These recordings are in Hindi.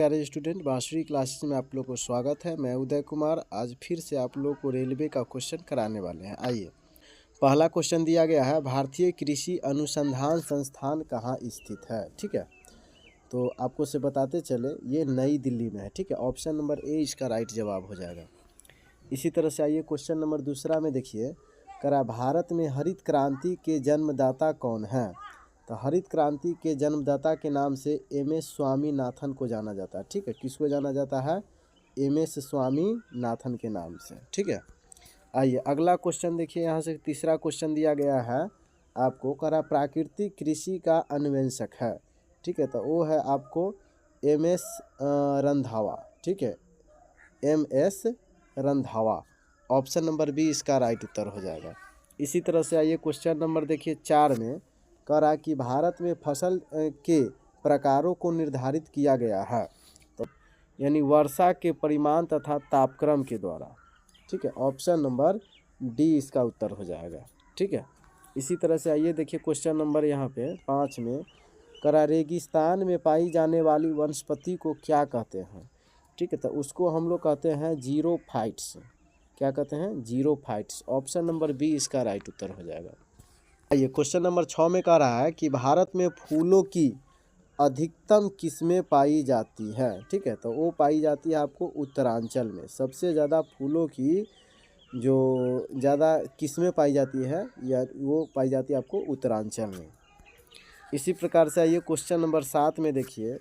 प्यारे स्टूडेंट, बांसुरी क्लासेस में आप लोग को स्वागत है। मैं उदय कुमार आज फिर से आप लोग को रेलवे का क्वेश्चन कराने वाले हैं। आइए, पहला क्वेश्चन दिया गया है, भारतीय कृषि अनुसंधान संस्थान कहाँ स्थित है। ठीक है, तो आपको से बताते चले ये नई दिल्ली में है। ठीक है, ऑप्शन नंबर ए इसका राइट जवाब हो जाएगा। इसी तरह से आइए क्वेश्चन नंबर दूसरा में देखिए, करा भारत में हरित क्रांति के जन्मदाता कौन है। तो हरित क्रांति के जन्मदाता के नाम से एम.एस. स्वामीनाथन को जाना जाता है। ठीक है, किसको जाना जाता है? एम.एस. स्वामीनाथन के नाम से। ठीक है, आइए अगला क्वेश्चन देखिए। यहाँ से तीसरा क्वेश्चन दिया गया है आपको, करा प्राकृतिक कृषि का अन्वेषक है। ठीक है, तो वो है आपको एम.एस. रंधावा। ठीक है, MS. Randhawa. Option number B इसका राइट उत्तर हो जाएगा। इसी तरह से आइए क्वेश्चन नंबर देखिए 4 में, करा कि भारत में फसल के प्रकारों को निर्धारित किया गया है, तो यानी वर्षा के परिमाण तथा तापक्रम के द्वारा। ठीक है, ऑप्शन नंबर डी इसका उत्तर हो जाएगा। ठीक है, इसी तरह से आइए देखिए क्वेश्चन नंबर यहाँ पे 5 में, करा रेगिस्तान में पाई जाने वाली वनस्पति को क्या कहते हैं। ठीक है, तो उसको हम लोग कहते हैं जीरोफाइट्स। क्या कहते हैं? जीरोफाइट्स। ऑप्शन नंबर बी इसका राइट उत्तर हो जाएगा। ये क्वेश्चन नंबर 6 में कह रहा है कि भारत में फूलों की अधिकतम किस्में पाई जाती है। ठीक है, तो वो पाई जाती है आपको उत्तरांचल में। सबसे ज़्यादा फूलों की जो ज़्यादा किस्में पाई जाती है या वो पाई जाती है आपको उत्तरांचल में। इसी प्रकार से आइए क्वेश्चन नंबर 7 में देखिए,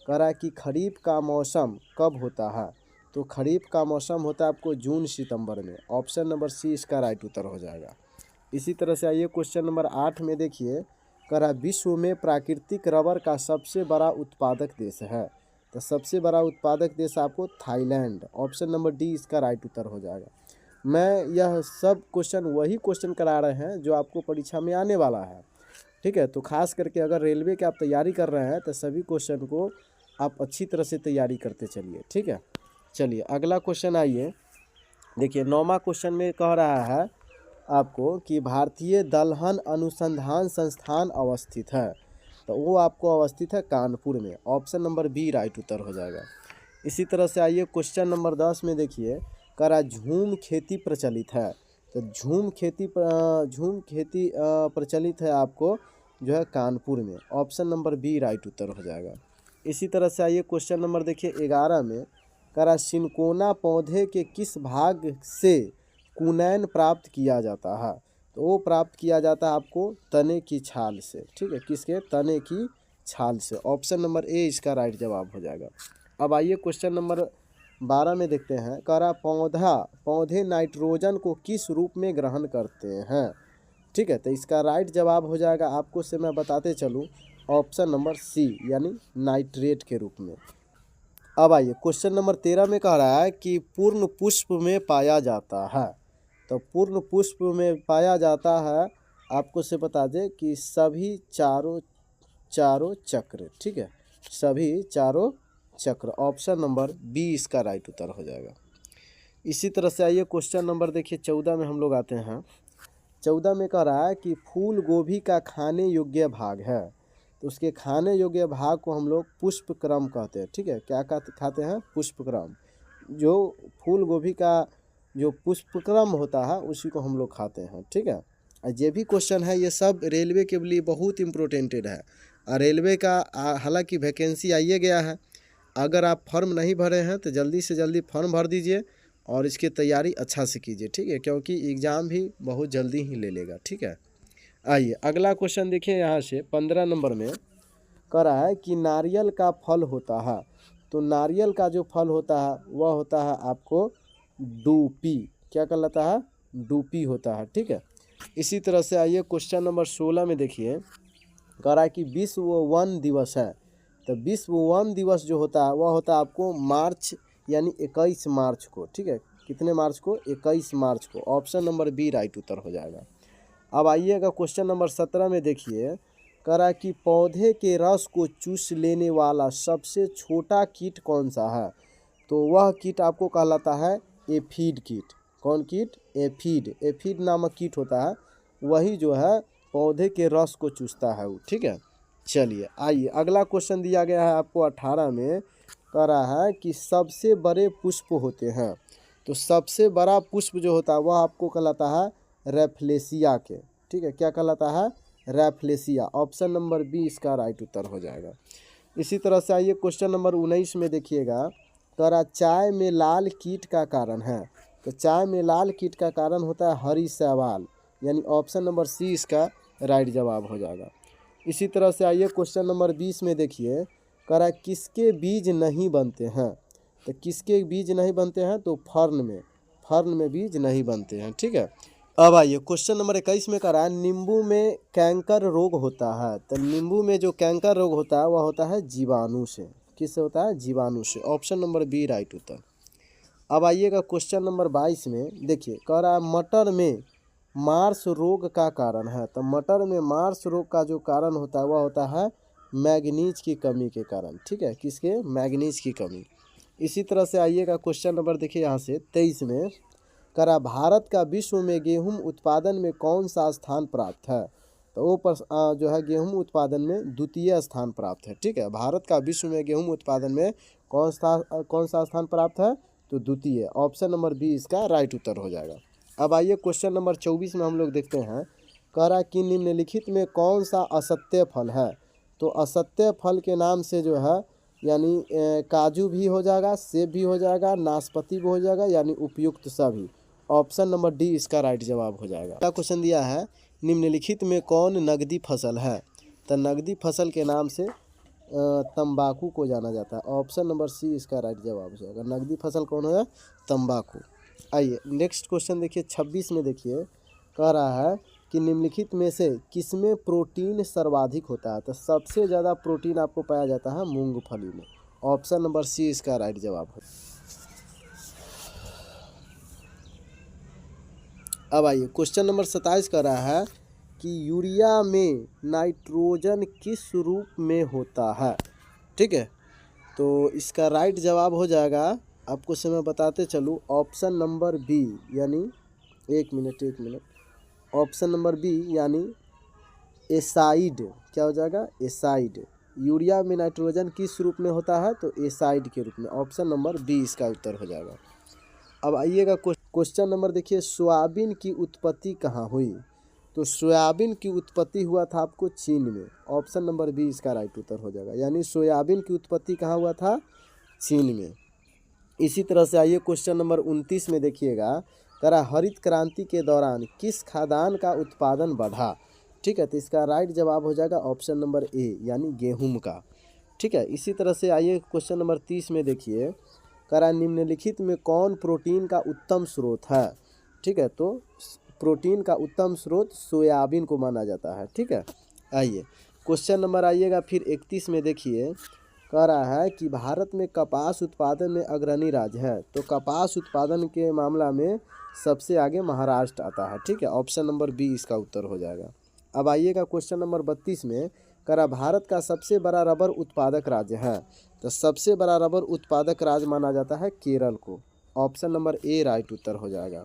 कह रहा है कि खरीफ का मौसम कब होता है। तो खरीफ का मौसम होता है आपको जून सितंबर में। ऑप्शन नंबर सी इसका राइट उत्तर हो जाएगा। इसी तरह से आइए क्वेश्चन नंबर 8 में देखिए, कह रहा विश्व में प्राकृतिक रबर का सबसे बड़ा उत्पादक देश है। तो सबसे बड़ा उत्पादक देश आपको थाईलैंड। ऑप्शन नंबर डी इसका राइट उत्तर हो जाएगा। मैं यह सब क्वेश्चन वही क्वेश्चन करा रहे हैं जो आपको परीक्षा में आने वाला है। ठीक है, तो खास करके अगर रेलवे की आप तैयारी कर रहे हैं तो सभी क्वेश्चन को आप अच्छी तरह से तैयारी करते चलिए। ठीक है, चलिए अगला क्वेश्चन आइए देखिए। 9वां क्वेश्चन में कह रहा है आपको कि भारतीय दलहन अनुसंधान संस्थान अवस्थित है। तो वो आपको अवस्थित है कानपुर में। ऑप्शन नंबर बी राइट उत्तर हो जाएगा। इसी तरह से आइए क्वेश्चन नंबर 10 में देखिए, करा झूम खेती प्रचलित है। तो झूम खेती प्रचलित है आपको जो है कानपुर में। ऑप्शन नंबर बी राइट उत्तर हो जाएगा। इसी तरह से आइए क्वेश्चन नंबर देखिए 11 में, करा सिनकोना पौधे के किस भाग से कुनैन प्राप्त किया जाता है। तो वो प्राप्त किया जाता है आपको तने की छाल से। ठीक है, किसके? तने की छाल से। ऑप्शन नंबर ए इसका राइट जवाब हो जाएगा। अब आइए क्वेश्चन नंबर 12 में देखते हैं, करा पौधे नाइट्रोजन को किस रूप में ग्रहण करते हैं। ठीक है, तो इसका राइट जवाब हो जाएगा आपको से मैं बताते चलूँ, ऑप्शन नंबर सी यानी नाइट्रेट के रूप में। अब आइए क्वेश्चन नंबर 13 में कह रहा है कि पूर्ण पुष्प में पाया जाता है। तो पूर्ण पुष्प में पाया जाता है आपको से बता दें कि सभी चारों चक्र। ठीक है, सभी चारों चक्र। ऑप्शन नंबर बी इसका राइट उत्तर हो जाएगा। इसी तरह से आइए क्वेश्चन नंबर देखिए 14 में हम लोग आते हैं। 14 में कह रहा है कि फूल गोभी का खाने योग्य भाग है। तो उसके खाने योग्य भाग को हम लोग पुष्पक्रम कहते हैं। ठीक है, क्या खाते हैं? पुष्पक्रम। जो फूल गोभी का जो पुष्पक्रम होता है उसी को हम लोग खाते हैं। ठीक है, ये भी क्वेश्चन है, ये सब रेलवे के लिए बहुत इम्पोर्टेंटेड है। और रेलवे का हालांकि वैकेंसी आइए गया है। अगर आप फॉर्म नहीं भरे हैं तो जल्दी से जल्दी फॉर्म भर दीजिए और इसकी तैयारी अच्छा से कीजिए। ठीक है, क्योंकि एग्ज़ाम भी बहुत जल्दी ही ले लेगा। ठीक है, आइए अगला क्वेश्चन देखिए। यहाँ से 15 नंबर में कह रहा है कि नारियल का फल होता है। तो नारियल का जो फल होता है वह होता है आपको डूपी। क्या कहलाता है? डूपी होता है। ठीक है, इसी तरह से आइए क्वेश्चन नंबर 16 में देखिए, कह रहा है कि विश्व वन दिवस है। तो विश्व वन दिवस जो होता है वह होता है आपको मार्च यानी 21 मार्च को। ठीक है, कितने मार्च को? 21 मार्च को। ऑप्शन नंबर बी राइट उत्तर हो जाएगा। अब आइएगा क्वेश्चन नंबर 17 में देखिए, कह रहा है कि पौधे के रस को चूस लेने वाला सबसे छोटा कीट कौन सा है। तो वह कीट आपको कहलाता है एफिड कीट। कौन कीट? एफिड। एफिड नामक कीट होता है, वही जो है पौधे के रस को चूसता है वो। ठीक है, चलिए आइए अगला क्वेश्चन दिया गया है आपको 18 में, कह रहा है कि सबसे बड़े पुष्प होते हैं। तो सबसे बड़ा पुष्प जो होता है वह आपको कहलाता है रैफ्लेसिया के। ठीक है, क्या कहलाता है? रैफ्लेसिया। ऑप्शन नंबर बी इसका राइट उत्तर हो जाएगा। इसी तरह से आइए क्वेश्चन नंबर 19 में देखिएगा, कह रहा चाय में लाल कीट का कारण है। तो चाय में लाल कीट का कारण होता है हरी शैवाल, यानी ऑप्शन नंबर सी इसका राइट जवाब हो जाएगा। इसी तरह से आइए क्वेश्चन नंबर 20 में देखिए, कह रहा किसके बीज नहीं बनते हैं। तो किसके बीज नहीं बनते हैं? तो फर्न में बीज नहीं बनते हैं। ठीक है, अब आइए क्वेश्चन नंबर 21 में कह रहा है नींबू में कैंकर रोग होता है। तो नींबू में जो कैंकर रोग होता है वह होता है जीवाणु से। किससे होता है? जीवाणु से। ऑप्शन नंबर बी राइट उत्तर। अब आइएगा क्वेश्चन नंबर 22 में देखिए, कह रहा है मटर में मार्स रोग का कारण है। तो मटर में मार्स रोग का जो कारण होता है वह होता है मैग्नीज की कमी के कारण। ठीक है, किसके? मैग्नीज की कमी। इसी तरह से आइएगा क्वेश्चन नंबर देखिए यहाँ से 23 में, कह रहा भारत का विश्व में गेहूं उत्पादन में कौन सा स्थान प्राप्त है। तो वो पर जो है गेहूं उत्पादन में द्वितीय स्थान प्राप्त है। ठीक है, भारत का विश्व में गेहूं उत्पादन में कौन सा स्थान प्राप्त है? तो द्वितीय। ऑप्शन नंबर बी इसका राइट उत्तर हो जाएगा। अब आइए क्वेश्चन नंबर 24 में हम लोग देखते हैं, कह रहा कि निम्नलिखित में कौन सा असत्य फल है। तो असत्य फल के नाम से जो है यानी काजू भी हो जाएगा, सेब भी हो जाएगा, नाशपाती भी हो जाएगा, यानी उपयुक्त सभी। ऑप्शन नंबर डी इसका राइट जवाब हो जाएगा। क्या क्वेश्चन दिया है, निम्नलिखित में कौन नगदी फसल है। तो नगदी फसल के नाम से तंबाकू को जाना जाता है। ऑप्शन नंबर सी इसका राइट जवाब हो जाएगा। नगदी फसल कौन है? तंबाकू। आइए नेक्स्ट क्वेश्चन देखिए 26 में देखिए, कह रहा है कि निम्नलिखित में से किसमें प्रोटीन सर्वाधिक होता है। तो सबसे ज़्यादा प्रोटीन आपको पाया जाता है मूंगफली में। ऑप्शन नंबर सी इसका राइट जवाब है। अब आइए क्वेश्चन नंबर 27 कर रहा है कि यूरिया में नाइट्रोजन किस रूप में होता है। ठीक है, तो इसका राइट जवाब हो जाएगा, आपको से मैं बताते चलूँ, ऑप्शन नंबर बी, यानी एक मिनट, ऑप्शन नंबर बी यानी एसाइड। क्या हो जाएगा? एसाइड। यूरिया में नाइट्रोजन किस रूप में होता है? तो एसाइड के रूप में। ऑप्शन नंबर बी इसका उत्तर हो जाएगा। अब आइएगा क्वेश्चन नंबर देखिए, सोयाबीन की उत्पत्ति कहाँ हुई। तो सोयाबीन की उत्पत्ति हुआ था आपको चीन में। ऑप्शन नंबर बी इसका राइट उत्तर हो जाएगा, यानी सोयाबीन की उत्पत्ति कहाँ हुआ था? चीन में। इसी तरह से आइए क्वेश्चन नंबर 29 में देखिएगा, कह रहा हरित क्रांति के दौरान किस खाद्यान्न का उत्पादन बढ़ा। ठीक है, तो इसका राइट जवाब हो जाएगा ऑप्शन नंबर ए, यानी गेहूं का। ठीक है, इसी तरह से आइए क्वेश्चन नंबर 30 में देखिए, कह रहा निम्नलिखित में कौन प्रोटीन का उत्तम स्रोत है। ठीक है, तो प्रोटीन का उत्तम स्रोत सोयाबीन को माना जाता है। ठीक है, आइए क्वेश्चन नंबर आइएगा फिर 31 में देखिए, कह रहा है कि भारत में कपास उत्पादन में अग्रणी राज्य है। तो कपास उत्पादन के मामला में सबसे आगे महाराष्ट्र आता है। ठीक है, ऑप्शन नंबर बी इसका उत्तर हो जाएगा। अब आइएगा क्वेश्चन नंबर 32 में, कह रहा भारत का सबसे बड़ा रबर उत्पादक राज्य है। तो सबसे बड़ा रबर उत्पादक राज्य माना जाता है केरल को। ऑप्शन नंबर ए राइट उत्तर हो जाएगा।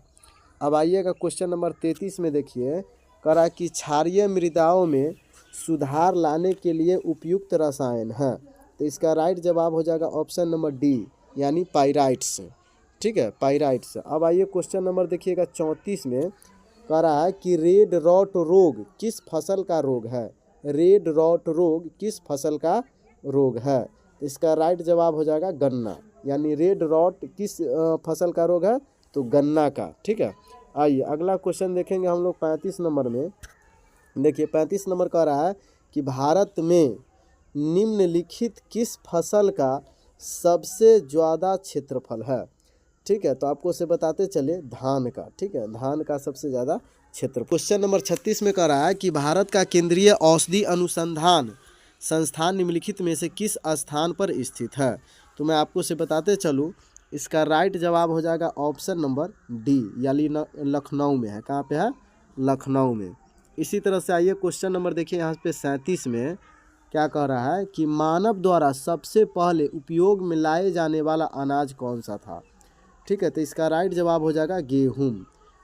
अब आइएगा क्वेश्चन नंबर 33 में देखिए, कह रहा कि क्षारीय मृदाओं में सुधार लाने के लिए उपयुक्त रसायन है। तो इसका राइट जवाब हो जाएगा ऑप्शन नंबर डी, यानी पाइराइट्स। ठीक है, पाइराइट्स। अब आइए क्वेश्चन नंबर देखिएगा 34 में, कह रहा है कि रेड रॉट रोग किस फसल का रोग है। रेड रॉट रोग किस फसल का रोग है? इसका राइट जवाब हो जाएगा गन्ना, यानी रेड रॉट किस फसल का रोग है? तो गन्ना का। ठीक है, आइए अगला क्वेश्चन देखेंगे हम लोग 35 नंबर में। देखिए 35 नंबर कह रहा है कि भारत में निम्नलिखित किस फसल का सबसे ज़्यादा क्षेत्रफल है। ठीक है, तो आपको से बताते चले धान का। ठीक है, धान का सबसे ज़्यादा क्षेत्र। क्वेश्चन नंबर 36 में कह रहा है कि भारत का केंद्रीय औषधि अनुसंधान संस्थान निम्नलिखित में से किस स्थान पर स्थित है। तो मैं आपको से बताते चलूँ, इसका राइट जवाब हो जाएगा ऑप्शन नंबर डी, यानी लखनऊ में है। कहाँ पे है? लखनऊ में। इसी तरह से आइए क्वेश्चन नंबर देखिए यहाँ पे 37 में क्या कह रहा है कि मानव द्वारा सबसे पहले उपयोग में लाए जाने वाला अनाज कौन सा था। ठीक है, तो इसका राइट जवाब हो जाएगा गेहूं,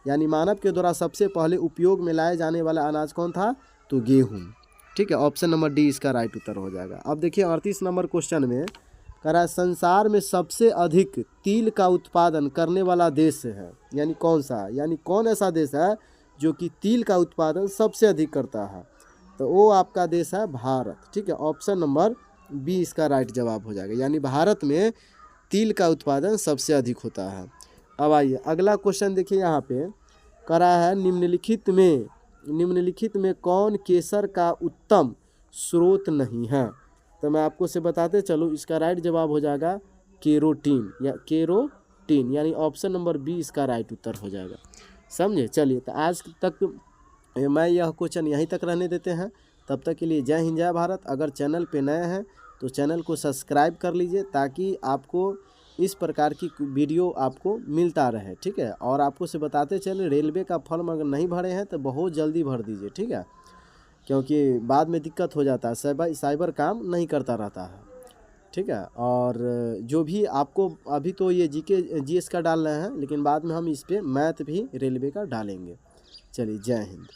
यानी मानव के द्वारा सबसे पहले उपयोग में लाए जाने वाला अनाज कौन था? तो गेहूं। ठीक है, ऑप्शन नंबर डी इसका राइट उत्तर हो जाएगा। अब देखिए 38 नंबर क्वेश्चन में कह रहा है संसार में सबसे अधिक तिल का उत्पादन करने वाला देश है, यानी कौन सा है, यानी कौन ऐसा देश है जो कि तिल का उत्पादन सबसे अधिक करता है, तो वो आपका देश है भारत। ठीक है, ऑप्शन नंबर बी इसका राइट जवाब हो जाएगा, यानी भारत में तिल का उत्पादन सबसे अधिक होता है। अब आइए अगला क्वेश्चन देखिए, यहाँ पे कह रहा है निम्नलिखित में कौन केसर का उत्तम स्रोत नहीं है, तो मैं आपको से बताते चलूँ, इसका राइट जवाब हो जाएगा केरोटीन, यानी ऑप्शन नंबर बी इसका राइट उत्तर हो जाएगा। समझे। चलिए, तो आज तक मैं यह क्वेश्चन यहीं तक रहने देते हैं। तब तक के लिए जय हिंद जय भारत। अगर चैनल पे नए हैं तो चैनल को सब्सक्राइब कर लीजिए, ताकि आपको इस प्रकार की वीडियो आपको मिलता रहे। ठीक है, और आपको से बताते चले, रेलवे का फॉर्म अगर नहीं भरे हैं तो बहुत जल्दी भर दीजिए। ठीक है, क्योंकि बाद में दिक्कत हो जाता है, साइबर काम नहीं करता रहता है। ठीक है, और जो भी आपको अभी तो ये जीएस का डाल रहे हैं, लेकिन बाद में हम इस पर मैथ भी रेलवे का डालेंगे। चलिए, जय हिंद।